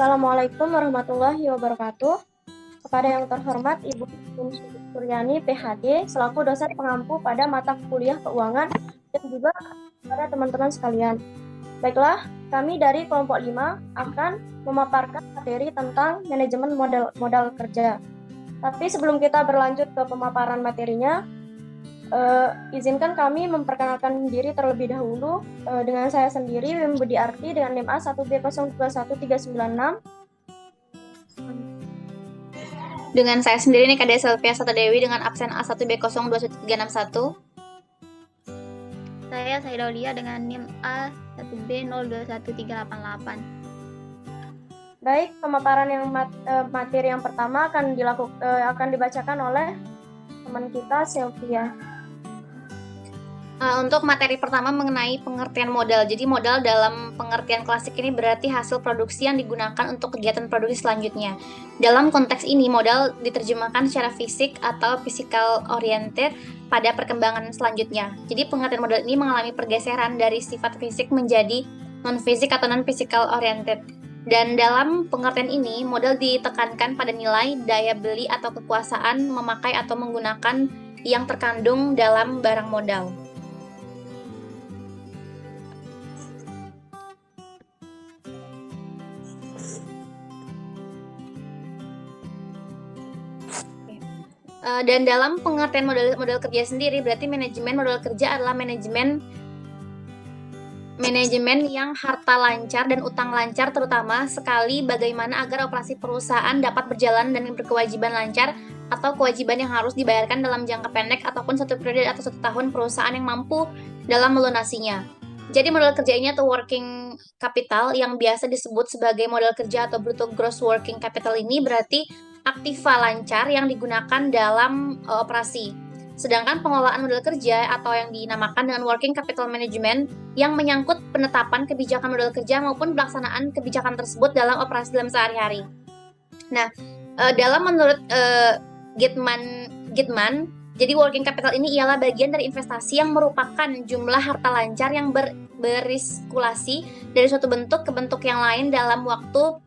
Assalamualaikum warahmatullahi wabarakatuh. Kepada yang terhormat Ibu Suryani, PhD, selaku dosen pengampu pada mata kuliah keuangan dan juga kepada teman-teman sekalian. Baiklah, kami dari kelompok 5 akan memaparkan materi tentang manajemen modal kerja. Tapi sebelum kita berlanjut ke pemaparan materinya, izinkan kami memperkenalkan diri terlebih dahulu. Dengan saya sendiri, Wim Budi Arti dengan NIM A1B021396. Dengan saya sendiri nih Kak Selvia Dewi dengan absen A1B021361. Saya Daulia dengan NIM A1B021388. Baik, pemaparan yang materi yang pertama akan dibacakan oleh teman kita Selvia. Untuk materi pertama mengenai pengertian modal. Jadi modal dalam pengertian klasik ini berarti hasil produksi yang digunakan untuk kegiatan produksi selanjutnya. Dalam konteks ini modal diterjemahkan secara fisik atau physical oriented pada perkembangan selanjutnya. Jadi pengertian modal ini mengalami pergeseran dari sifat fisik menjadi non-fisik atau non-physical oriented. Dan dalam pengertian ini, modal ditekankan pada nilai, daya beli atau kekuasaan memakai atau menggunakan yang terkandung dalam barang modal. Dan dalam pengertian modal kerja sendiri berarti manajemen modal kerja adalah manajemen yang harta lancar dan utang lancar, terutama sekali bagaimana agar operasi perusahaan dapat berjalan dan berkewajiban lancar atau kewajiban yang harus dibayarkan dalam jangka pendek ataupun satu periode atau 1 tahun perusahaan yang mampu dalam melunasinya. Jadi modal kerja ini atau working capital yang biasa disebut sebagai modal kerja atau brutto gross working capital ini berarti aktiva lancar yang digunakan dalam operasi. Sedangkan pengelolaan modal kerja atau yang dinamakan dengan working capital management yang menyangkut penetapan kebijakan modal kerja maupun pelaksanaan kebijakan tersebut dalam operasi dalam sehari-hari. Nah, menurut Gitman, jadi working capital ini ialah bagian dari investasi yang merupakan jumlah harta lancar yang beriskulasi dari suatu bentuk ke bentuk yang lain dalam suatu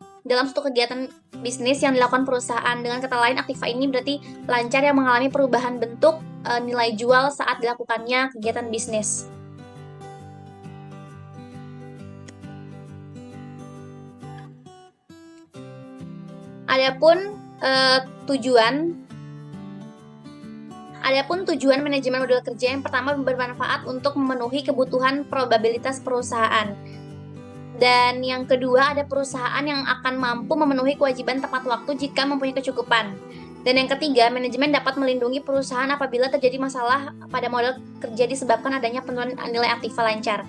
kegiatan bisnis yang dilakukan perusahaan. Dengan kata lain, aktiva ini berarti lancar yang mengalami perubahan bentuk nilai jual saat dilakukannya kegiatan bisnis. Adapun tujuan manajemen modal kerja yang pertama bermanfaat untuk memenuhi kebutuhan probabilitas perusahaan. Dan yang kedua, ada perusahaan yang akan mampu memenuhi kewajiban tepat waktu jika mempunyai kecukupan. Dan yang ketiga, manajemen dapat melindungi perusahaan apabila terjadi masalah pada modal kerja disebabkan adanya penurunan nilai aktiva lancar.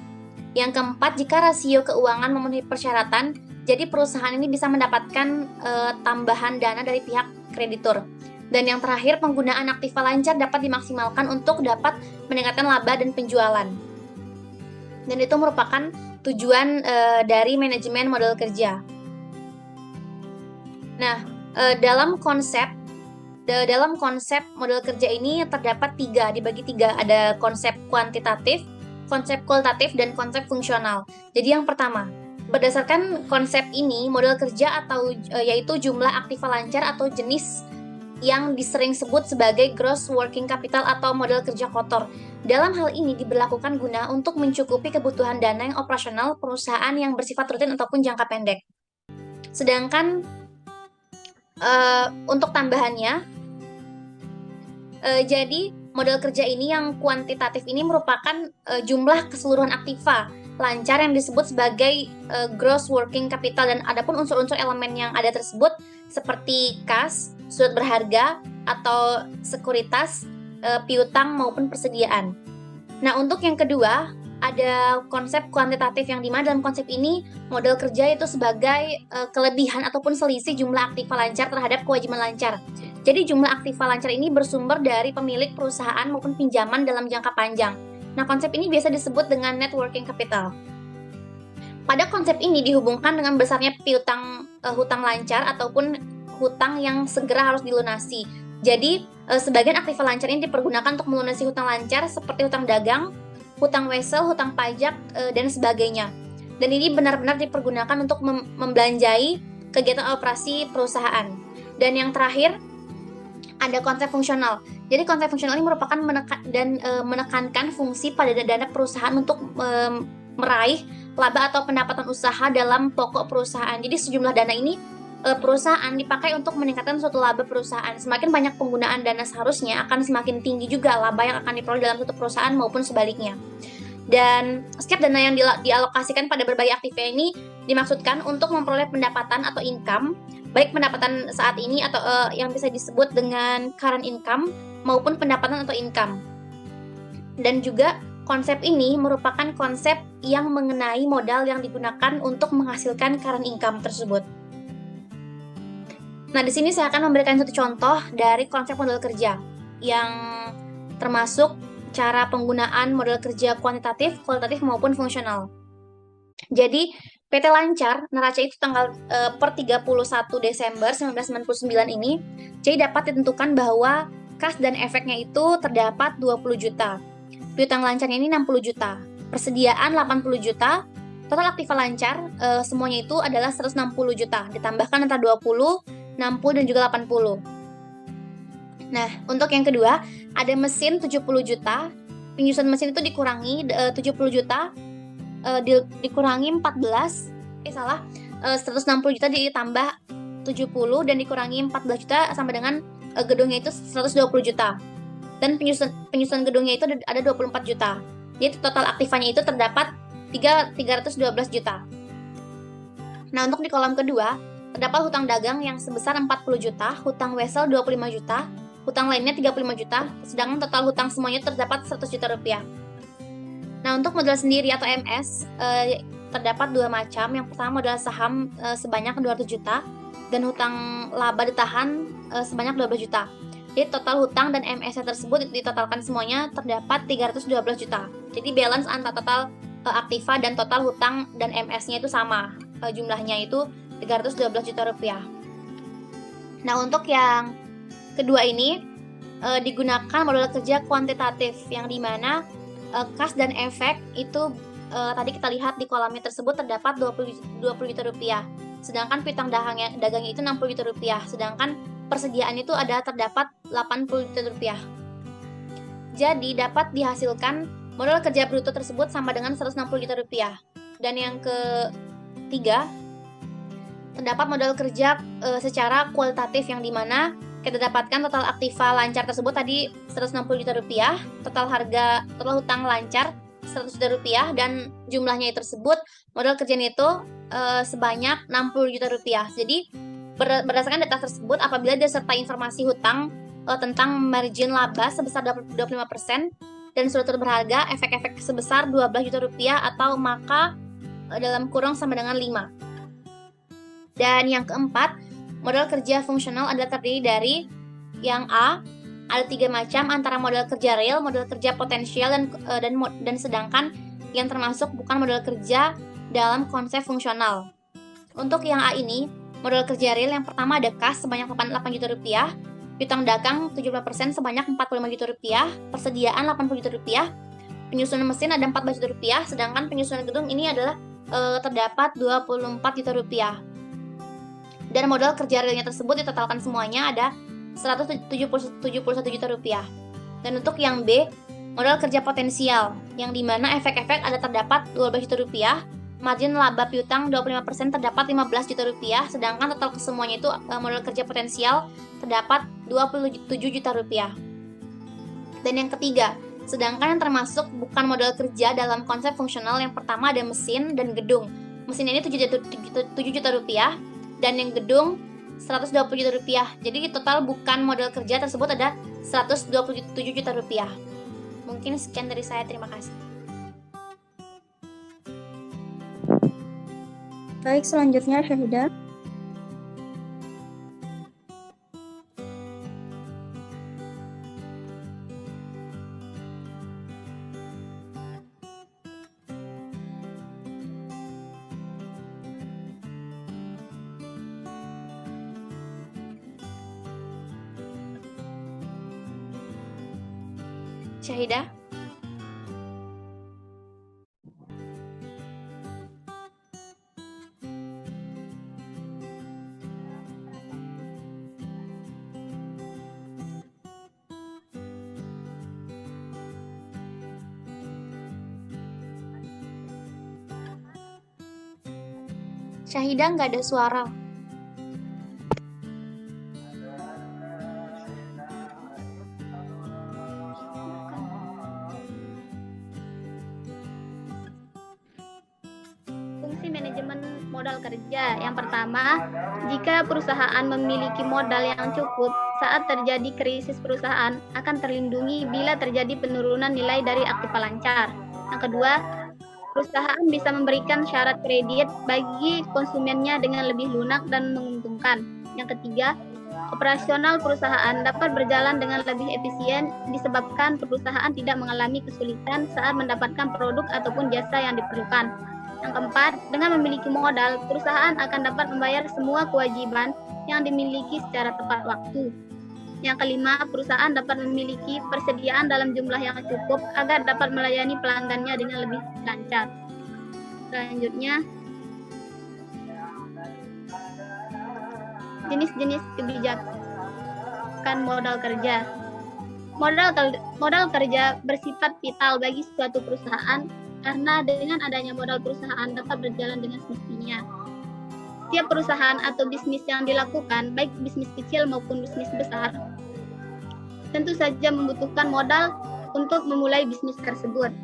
Yang keempat, jika rasio keuangan memenuhi persyaratan, jadi perusahaan ini bisa mendapatkan tambahan dana dari pihak kreditur. Dan yang terakhir, penggunaan aktiva lancar dapat dimaksimalkan untuk dapat meningkatkan laba dan penjualan. Dan itu merupakan tujuan dari manajemen modal kerja. Nah, dalam konsep modal kerja ini terdapat dibagi tiga. Ada konsep kuantitatif, konsep kualitatif, dan konsep fungsional. Jadi yang pertama, berdasarkan konsep ini, modal kerja yaitu jumlah aktiva lancar atau jenis yang disering sebut sebagai gross working capital atau modal kerja kotor. Dalam hal ini diberlakukan guna untuk mencukupi kebutuhan dana yang operasional perusahaan yang bersifat rutin ataupun jangka pendek. Sedangkan untuk tambahannya, jadi modal kerja ini yang kuantitatif ini merupakan jumlah keseluruhan aktiva lancar yang disebut sebagai gross working capital, dan adapun unsur-unsur elemen yang ada tersebut seperti kas, surat berharga atau sekuritas, piutang maupun persediaan. Nah, untuk yang kedua ada konsep kuantitatif yang dimana dalam konsep ini modal kerja itu sebagai kelebihan ataupun selisih jumlah aktiva lancar terhadap kewajiban lancar. Jadi jumlah aktiva lancar ini bersumber dari pemilik perusahaan maupun pinjaman dalam jangka panjang. Nah, konsep ini biasa disebut dengan net working capital. Pada konsep ini dihubungkan dengan besarnya piutang hutang lancar ataupun hutang yang segera harus dilunasi. Jadi, sebagian aktiva lancar ini dipergunakan untuk melunasi hutang lancar seperti hutang dagang, hutang wesel, hutang pajak, dan sebagainya. Dan ini benar-benar dipergunakan untuk membelanjai kegiatan operasi perusahaan. Dan yang terakhir ada konsep fungsional. Jadi konsep fungsional ini merupakan menekankan fungsi pada dana perusahaan untuk meraih laba atau pendapatan usaha dalam pokok perusahaan. Jadi sejumlah dana ini perusahaan dipakai untuk meningkatkan suatu laba perusahaan. Semakin banyak penggunaan dana seharusnya akan semakin tinggi juga laba yang akan diperoleh dalam suatu perusahaan maupun sebaliknya. Dan setiap dana yang dialokasikan pada berbagai aktivitas ini dimaksudkan untuk memperoleh pendapatan atau income, baik pendapatan saat ini atau yang bisa disebut dengan current income maupun pendapatan atau income. Dan juga konsep ini merupakan konsep yang mengenai modal yang digunakan untuk menghasilkan current income tersebut. Nah, di sini saya akan memberikan satu contoh dari konsep modal kerja yang termasuk cara penggunaan modal kerja kuantitatif, kualitatif maupun fungsional. Jadi, PT Lancar Neraca itu tanggal per 31 Desember 1999 ini, jadi dapat ditentukan bahwa kas dan efeknya itu terdapat 20 juta. Piutang lancarnya ini 60 juta. Persediaan 80 juta. Total aktiva lancar semuanya itu adalah 160 juta. Ditambahkan antara 20, 60 dan juga 80. Nah, untuk yang kedua, ada mesin 70 juta. Penyusunan mesin itu dikurangi 70 juta dikurangi 160 juta ditambah 70 dan dikurangi 14 juta sama dengan gedungnya itu 120 juta. Dan penyusunan gedungnya itu ada 24 juta. Jadi total aktivanya itu terdapat 312 juta. Nah, untuk di kolom kedua, terdapat hutang dagang yang sebesar 40 juta, hutang wesel 25 juta, hutang lainnya 35 juta, sedangkan total hutang semuanya terdapat 100 juta rupiah. Nah, untuk modal sendiri atau MS, terdapat dua macam. Yang pertama modal saham sebanyak 200 juta, dan hutang laba ditahan sebanyak 12 juta. Jadi total hutang dan MS tersebut ditotalkan semuanya terdapat 312 juta. Jadi balance antara total aktiva dan total hutang dan MS-nya itu sama. Jumlahnya itu 312 juta rupiah. Nah, untuk yang kedua ini digunakan modal kerja kuantitatif yang dimana kas dan efek itu tadi kita lihat di kolomnya tersebut terdapat 20 juta rupiah. Sedangkan piutang dagangnya itu 60 juta rupiah. Sedangkan persediaan itu terdapat 80 juta rupiah. Jadi dapat dihasilkan modal kerja bruto tersebut sama dengan 160 juta rupiah. Dan yang ketiga, terdapat modal kerja secara kualitatif yang dimana kita dapatkan total aktiva lancar tersebut tadi 160 juta rupiah, total hutang lancar 100 juta rupiah, dan jumlahnya tersebut modal kerjanya itu sebanyak 60 juta rupiah. Jadi berdasarkan data tersebut, apabila disertai informasi hutang tentang margin laba sebesar 25% dan struktur berharga, efek-efek sebesar 12 juta rupiah atau maka dalam kurung sama dengan 5. Dan yang keempat, modal kerja fungsional adalah terdiri dari yang A, ada 3 macam antara modal kerja real, modal kerja potensial, dan sedangkan yang termasuk bukan modal kerja dalam konsep fungsional. Untuk yang A ini, modal kerja real yang pertama ada kas sebanyak 8 juta rupiah, piutang dagang 75% sebanyak 45 juta rupiah, persediaan 80 juta rupiah, penyusunan mesin ada 14 juta rupiah, sedangkan penyusunan gedung ini adalah terdapat 24 juta rupiah. Dan modal kerja realnya tersebut ditotalkan semuanya ada 171 juta rupiah. Dan untuk yang B, modal kerja potensial, yang dimana efek-efek ada terdapat 12 juta rupiah, margin laba piutang 25% terdapat 15 juta rupiah, sedangkan total kesemuanya itu modal kerja potensial terdapat 27 juta rupiah. Dan yang ketiga, sedangkan yang termasuk bukan modal kerja dalam konsep fungsional, yang pertama ada mesin dan gedung. Mesin ini 7 juta rupiah, dan yang gedung 120 juta rupiah. Jadi total bukan modal kerja tersebut ada 127 juta rupiah. Mungkin sekian dari saya, terima kasih. Baik, selanjutnya Syahidah. Syahidah. Syahida nggak ada suara. Fungsi manajemen modal kerja. Yang pertama, jika perusahaan memiliki modal yang cukup, saat terjadi krisis perusahaan akan terlindungi bila terjadi penurunan nilai dari aktiva lancar. Yang kedua, perusahaan bisa memberikan syarat kredit bagi konsumennya dengan lebih lunak dan menguntungkan. Yang ketiga, operasional perusahaan dapat berjalan dengan lebih efisien disebabkan perusahaan tidak mengalami kesulitan saat mendapatkan produk ataupun jasa yang diperlukan. Yang keempat, dengan memiliki modal, perusahaan akan dapat membayar semua kewajiban yang dimiliki secara tepat waktu. Yang kelima, perusahaan dapat memiliki persediaan dalam jumlah yang cukup agar dapat melayani pelanggannya dengan lebih lancar. Selanjutnya, jenis-jenis kebijakan modal kerja. Modal kerja bersifat vital bagi suatu perusahaan karena dengan adanya modal perusahaan dapat berjalan dengan semestinya. Setiap perusahaan atau bisnis yang dilakukan, baik bisnis kecil maupun bisnis besar, tentu saja membutuhkan modal untuk memulai bisnis tersebut.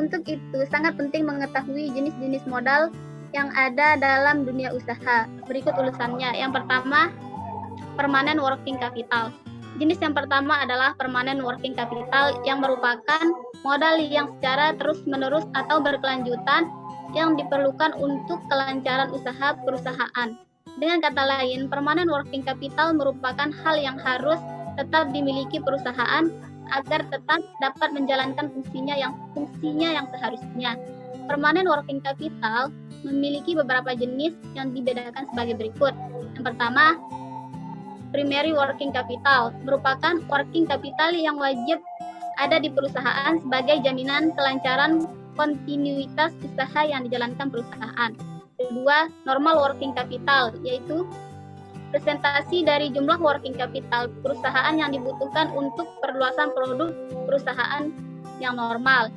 Untuk itu, sangat penting mengetahui jenis-jenis modal yang ada dalam dunia usaha. Berikut ulasannya. Yang pertama, permanent working capital. Jenis yang pertama adalah permanent working capital yang merupakan modal yang secara terus-menerus atau berkelanjutan yang diperlukan untuk kelancaran usaha perusahaan. Dengan kata lain, permanent working capital merupakan hal yang harus tetap dimiliki perusahaan agar tetap dapat menjalankan fungsinya yang seharusnya. Permanent working capital memiliki beberapa jenis yang dibedakan sebagai berikut. Yang pertama, primary working capital merupakan working capital yang wajib ada di perusahaan sebagai jaminan kelancaran kontinuitas usaha yang dijalankan perusahaan. Kedua, normal working capital, yaitu presentasi dari jumlah working capital perusahaan yang dibutuhkan untuk perluasan produk perusahaan yang normal.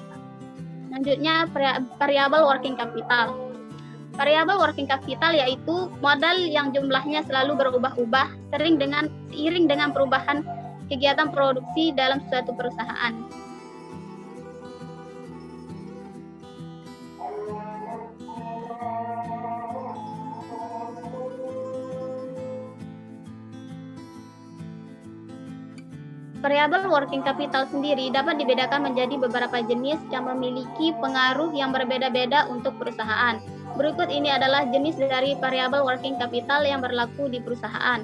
Selanjutnya, variable working capital. Variable working capital yaitu modal yang jumlahnya selalu berubah-ubah seiring dengan perubahan kegiatan produksi dalam suatu perusahaan. Variable working capital sendiri dapat dibedakan menjadi beberapa jenis yang memiliki pengaruh yang berbeda-beda untuk perusahaan. Berikut ini adalah jenis dari variable working capital yang berlaku di perusahaan.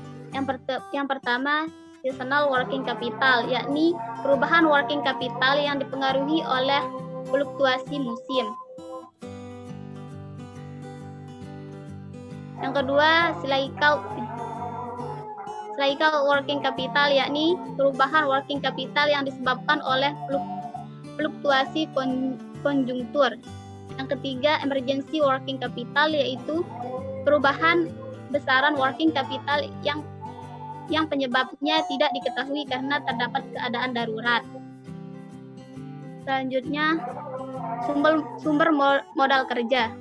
Yang pertama, seasonal working capital, yakni perubahan working capital yang dipengaruhi oleh fluktuasi musim. Yang kedua, cyclical working capital, yakni perubahan working capital yang disebabkan oleh fluktuasi konjungtur. Yang ketiga, emergency working capital, yaitu perubahan besaran working capital yang penyebabnya tidak diketahui karena terdapat keadaan darurat. Selanjutnya, sumber modal kerja.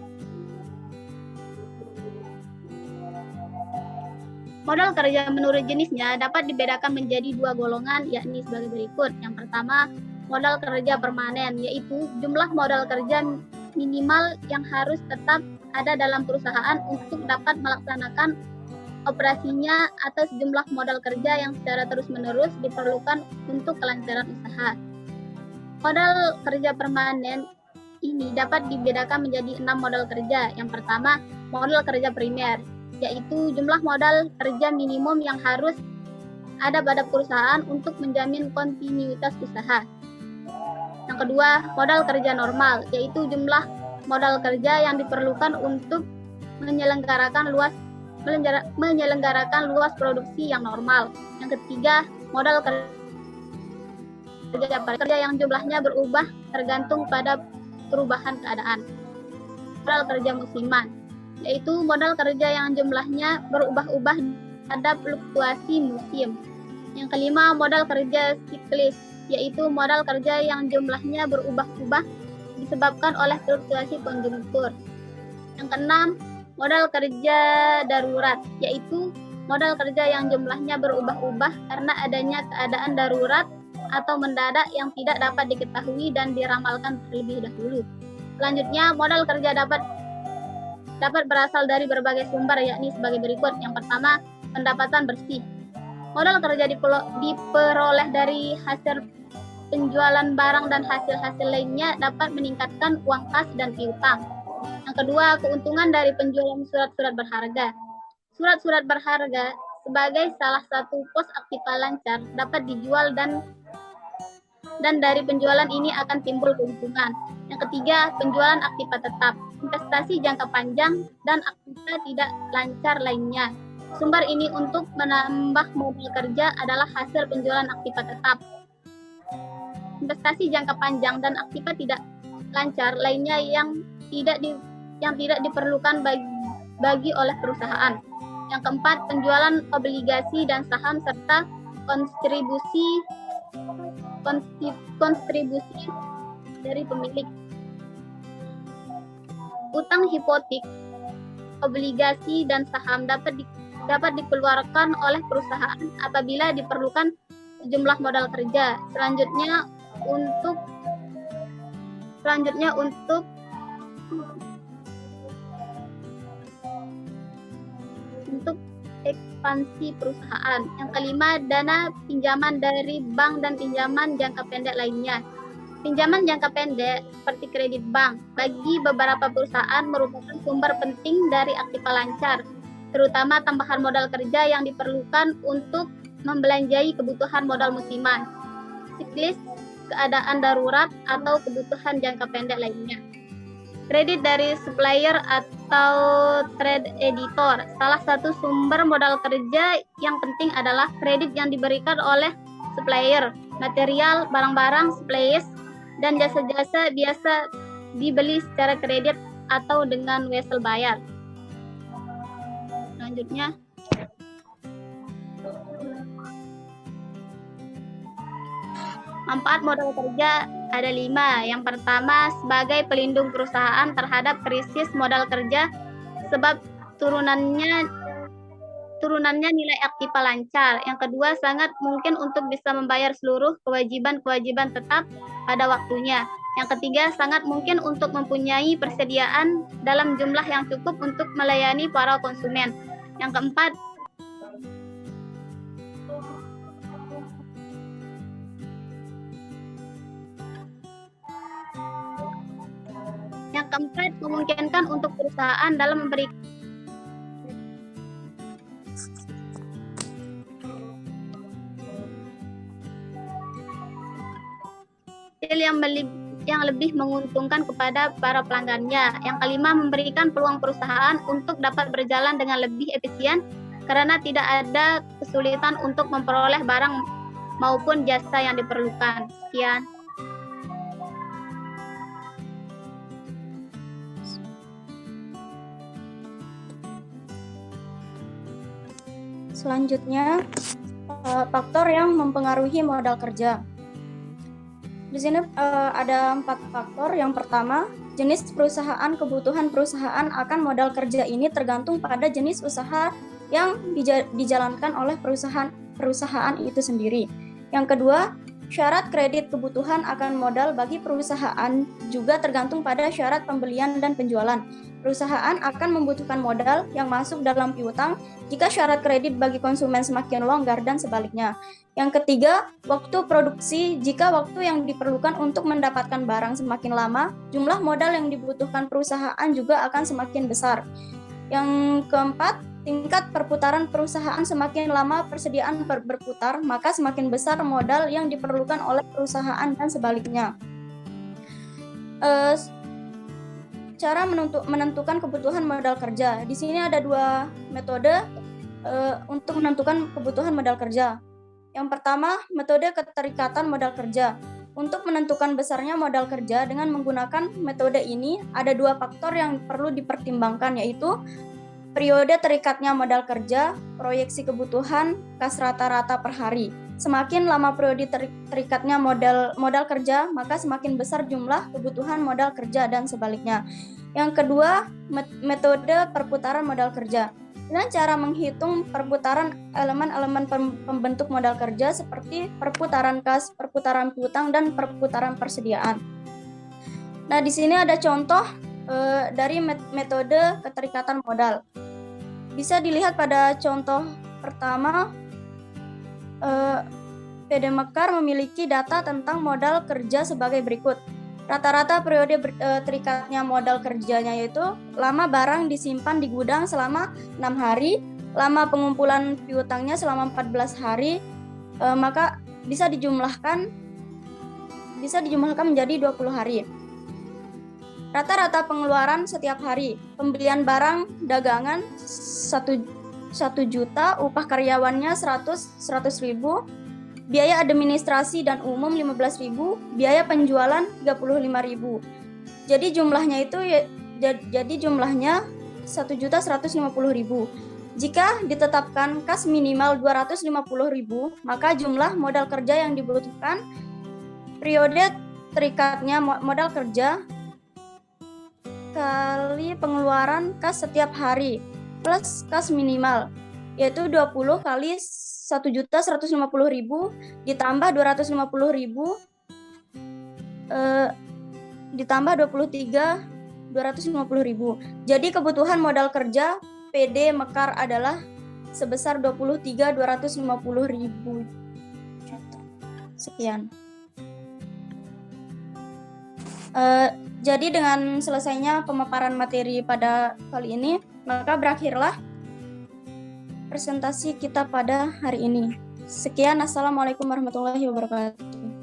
Modal kerja menurut jenisnya dapat dibedakan menjadi dua golongan, yakni sebagai berikut. Yang pertama, modal kerja permanen, yaitu jumlah modal kerja minimal yang harus tetap ada dalam perusahaan untuk dapat melaksanakan operasinya atau sejumlah modal kerja yang secara terus-menerus diperlukan untuk kelancaran usaha. Modal kerja permanen ini dapat dibedakan menjadi 6 modal kerja. Yang pertama, modal kerja primer, yaitu jumlah modal kerja minimum yang harus ada pada perusahaan untuk menjamin kontinuitas usaha. Yang kedua, modal kerja normal, yaitu jumlah modal kerja yang diperlukan untuk menyelenggarakan luas produksi yang normal. Yang ketiga, modal kerja yang jumlahnya berubah tergantung pada perubahan keadaan. Modal kerja musiman, yaitu modal kerja yang jumlahnya berubah-ubah pada fluktuasi musim. Yang kelima, modal kerja siklis, yaitu modal kerja yang jumlahnya berubah-ubah disebabkan oleh fluktuasi konjungtur. Yang keenam, modal kerja darurat, yaitu modal kerja yang jumlahnya berubah-ubah karena adanya keadaan darurat atau mendadak yang tidak dapat diketahui dan diramalkan terlebih dahulu. Selanjutnya, modal kerja dapat berasal dari berbagai sumber, yakni sebagai berikut. Yang pertama, pendapatan bersih. Modal kerja diperoleh dari hasil penjualan barang dan hasil-hasil lainnya dapat meningkatkan uang kas dan piutang. Yang kedua, keuntungan dari penjualan surat-surat berharga. Surat-surat berharga sebagai salah satu pos aktiva lancar dapat dijual dan dari penjualan ini akan timbul keuntungan. Yang ketiga, penjualan aktiva tetap, investasi jangka panjang, dan aktiva tidak lancar lainnya. Sumber ini untuk menambah modal kerja adalah hasil penjualan aktiva tetap. Investasi jangka panjang dan aktiva tidak lancar lainnya yang tidak diperlukan bagi oleh perusahaan. Yang keempat, penjualan obligasi dan saham serta kontribusi dari pemilik. Utang hipotek, obligasi dan saham dapat dikeluarkan oleh perusahaan apabila diperlukan sejumlah modal kerja. Selanjutnya untuk ekspansi perusahaan. Yang kelima, dana pinjaman dari bank dan pinjaman jangka pendek lainnya. Pinjaman jangka pendek seperti kredit bank bagi beberapa perusahaan merupakan sumber penting dari aktiva lancar, terutama tambahan modal kerja yang diperlukan untuk membelanjai kebutuhan modal musiman, siklis, keadaan darurat, atau kebutuhan jangka pendek lainnya. Kredit dari supplier atau trade editor. Salah satu sumber modal kerja yang penting adalah kredit yang diberikan oleh supplier. Material, barang-barang, supplies, dan jasa-jasa biasa dibeli secara kredit atau dengan wesel bayar. Selanjutnya, manfaat modal kerja ada 5. Yang pertama, sebagai pelindung perusahaan terhadap krisis modal kerja sebab turunannya nilai aktiva lancar. Yang kedua, sangat mungkin untuk bisa membayar seluruh kewajiban-kewajiban tetap pada waktunya. Yang ketiga, sangat mungkin untuk mempunyai persediaan dalam jumlah yang cukup untuk melayani para konsumen. Yang keempat, memungkinkan untuk perusahaan dalam memberi yang lebih menguntungkan kepada para pelanggannya. Yang kelima, memberikan peluang perusahaan untuk dapat berjalan dengan lebih efisien karena tidak ada kesulitan untuk memperoleh barang maupun jasa yang diperlukan. Sekian. Selanjutnya, faktor yang mempengaruhi modal kerja. Di sini ada 4 faktor. Yang pertama, jenis perusahaan. Kebutuhan perusahaan akan modal kerja ini tergantung pada jenis usaha yang dijalankan oleh perusahaan itu sendiri. Yang kedua, syarat kredit kebutuhan akan modal bagi perusahaan juga tergantung pada syarat pembelian dan penjualan. Perusahaan akan membutuhkan modal yang masuk dalam piutang jika syarat kredit bagi konsumen semakin longgar dan sebaliknya. Yang ketiga, waktu produksi. Jika waktu yang diperlukan untuk mendapatkan barang semakin lama, jumlah modal yang dibutuhkan perusahaan juga akan semakin besar. Yang keempat, tingkat perputaran perusahaan. Semakin lama persediaan berputar, maka semakin besar modal yang diperlukan oleh perusahaan dan sebaliknya. Cara menentukan kebutuhan modal kerja. Di sini ada 2 metode untuk menentukan kebutuhan modal kerja. Yang pertama, metode keterikatan modal kerja. Untuk menentukan besarnya modal kerja dengan menggunakan metode ini, ada 2 faktor yang perlu dipertimbangkan, yaitu periode terikatnya modal kerja, proyeksi kebutuhan, kas rata-rata per hari. Semakin lama periode terikatnya modal kerja, maka semakin besar jumlah kebutuhan modal kerja dan sebaliknya. Yang kedua, metode perputaran modal kerja. Dengan cara menghitung perputaran elemen-elemen pembentuk modal kerja seperti perputaran kas, perputaran piutang, dan perputaran persediaan. Nah, di sini ada contoh dari metode keterikatan modal. Bisa dilihat pada contoh pertama, PD Mekar memiliki data tentang modal kerja sebagai berikut. Rata-rata periode terikatnya modal kerjanya yaitu lama barang disimpan di gudang selama 6 hari, lama pengumpulan piutangnya selama 14 hari, maka bisa dijumlahkan menjadi 20 hari. Rata-rata pengeluaran setiap hari, pembelian barang dagangan 1 juta, upah karyawannya 100.000, biaya administrasi dan umum 15.000, biaya penjualan 35.000. Jadi jumlahnya 1.150.000. Jika ditetapkan kas minimal 250.000, maka jumlah modal kerja yang dibutuhkan periode terikatnya modal kerja kali pengeluaran kas setiap hari plus kas minimal, yaitu 20 kali 1.150.000 ditambah 250.000 ditambah 23 250.000. Jadi kebutuhan modal kerja PD Mekar adalah sebesar 23.250.000. Sekian. Jadi dengan selesainya pemaparan materi pada kali ini, maka berakhirlah presentasi kita pada hari ini. Sekian, assalamualaikum warahmatullahi wabarakatuh.